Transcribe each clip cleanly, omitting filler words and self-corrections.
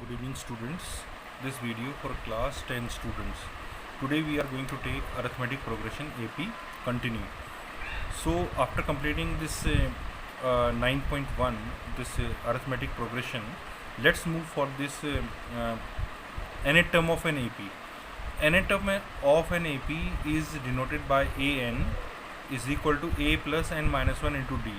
Good evening students. This video for class 10 students. Today we are going to take arithmetic progression AP continue. So after completing this 9.1 this arithmetic progression, let's move for this nth term of an AP. Nth term of an AP is denoted by an is equal to a plus n minus 1 into d,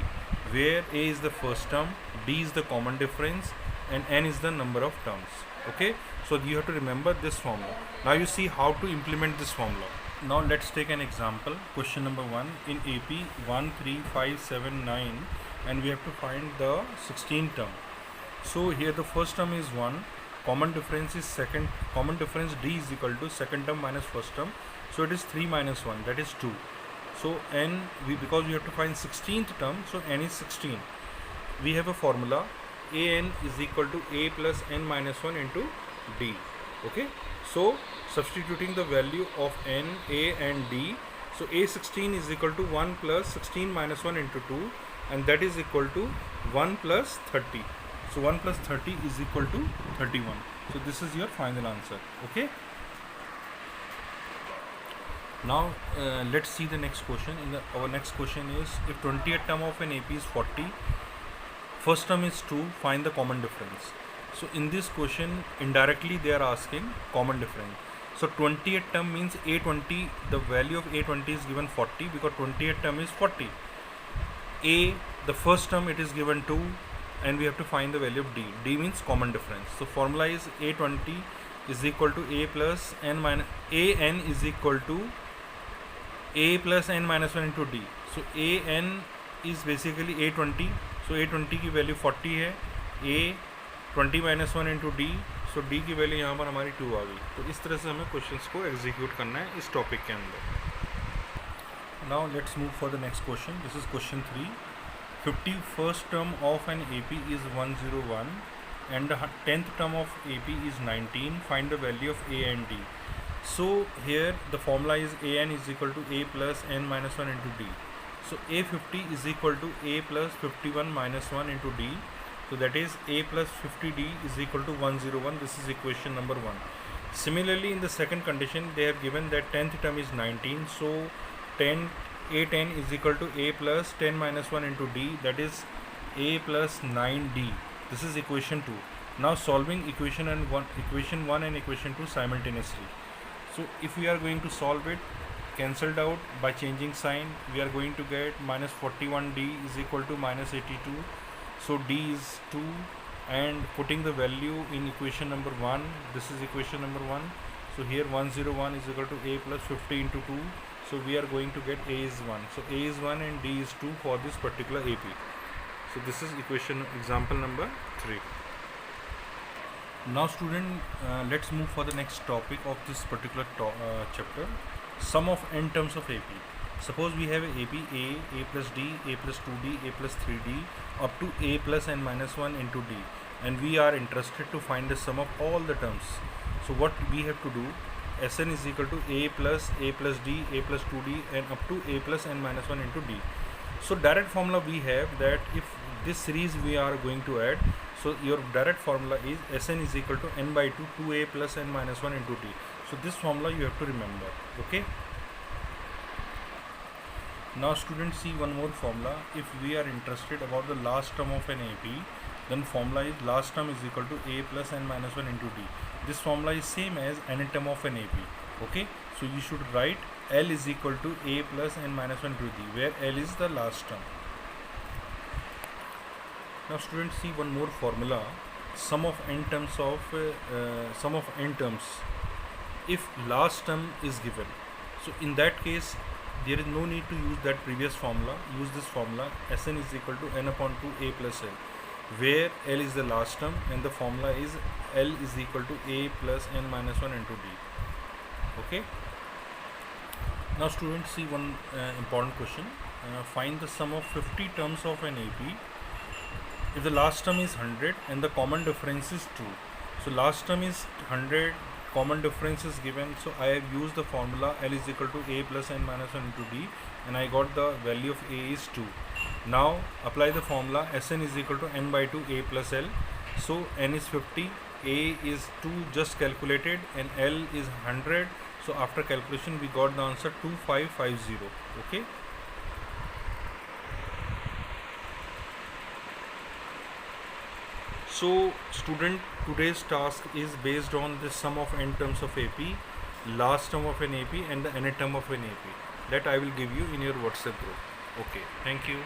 where a is the first term, d is the common difference, and n is the number of terms. Okay, so you have to remember this formula. Now you see how to implement this formula. Now let's take an example. Question number 1 in AP 1 3 5 7 9, and we have to find the 16th term. So here the first term is 1, common difference is second, common difference d is equal to second term minus first term, so it is 3 minus 1, that is 2. So n, because we have to find 16th term, so n is 16. We have a formula, an is equal to a plus n minus 1 into d. Okay, so substituting the value of n, a and d, so a16 is equal to 1 plus 16 minus 1 into 2, and that is equal to 1 plus 30. So 1 plus 30 is equal to 31. So this is your final answer. Okay, now let's see the next question. Our next question is, if 20th term of an AP is 40, first term is 2, find the common difference. So in this question, indirectly they are asking common difference. So 20th term means A20, the value of A20 is given 40 because 20th term is 40. A, the first term, it is given 2, and we have to find the value of d. D means common difference. So formula is A20 is equal to A plus n minus, AN is equal to a plus n minus 1 into d. So a n is basically a20. So a20 की value 40 है, a 20 minus 1 into D, so D की value यहाँ पर हमारी 2 आ गई. तो इस तरह से हमें क्वेश्चंस को एग्जीक्यूट करना है इस टॉपिक के अंदर. Now let's move for the next question. This is question 3. 51st term of an AP is 101 and the 10th term of AP is 19. Find the value of a and d. So here the formula is an is equal to a plus n minus 1 into d. So a50 is equal to a plus 51 minus 1 into d. So that is a plus 50d is equal to 101. This is equation number 1. Similarly, in the second condition, they have given that 10th term is 19. So 10 is equal to a plus 10 minus 1 into d. That is a plus 9d. This is equation 2. Now solving equation 1 and equation 2 simultaneously. So if we are going to solve it, cancelled out by changing sign, we are going to get minus 41d is equal to minus 82. So d is 2, and putting the value in equation number 1, this is equation number 1. So here 101 is equal to a plus 50 into 2. So we are going to get a is 1. So a is 1 and d is 2 for this particular AP. So this is equation example number 3. Now student, let's move for the next topic of this particular chapter, sum of n terms of AP. Suppose we have a AP a plus d, a plus 2d, a plus 3d up to a plus n minus 1 into d, and we are interested to find the sum of all the terms. So what we have to do, Sn is equal to a plus d, a plus 2d, and up to a plus n minus 1 into d. So direct formula we have that if this series we are going to add, so your direct formula is Sn is equal to n by 2 2a plus n minus 1 into d. So this formula you have to remember. Okay. Now students, see one more formula. If we are interested about the last term of an AP, then formula is last term is equal to a plus n minus 1 into d. This formula is same as nth term of an AP. Okay, so you should write L is equal to a plus n minus 1 into d, where L is the last term. Now students, see one more formula, sum of n terms of sum of n terms if last term is given. So in that case, there is no need to use that previous formula. Use this formula, Sn is equal to n upon 2 a plus l, where L is the last term and the formula is L is equal to a plus n minus 1 into d. Okay. Now students, see one important question. Find the sum of 50 terms of an AP if the last term is 100 and the common difference is 2. So last term is 100, common difference is given, so I have used the formula L is equal to a plus n minus 1 into d, and I got the value of a is 2. Now apply the formula, Sn is equal to n by 2 a plus l. So n is 50, A is 2 just calculated and L is 100. So after calculation we got the answer 2550. Okay. So student, today's task is based on the sum of n terms of AP, last term of an AP and the nth term of an AP, that I will give you in your WhatsApp group. Okay, thank you.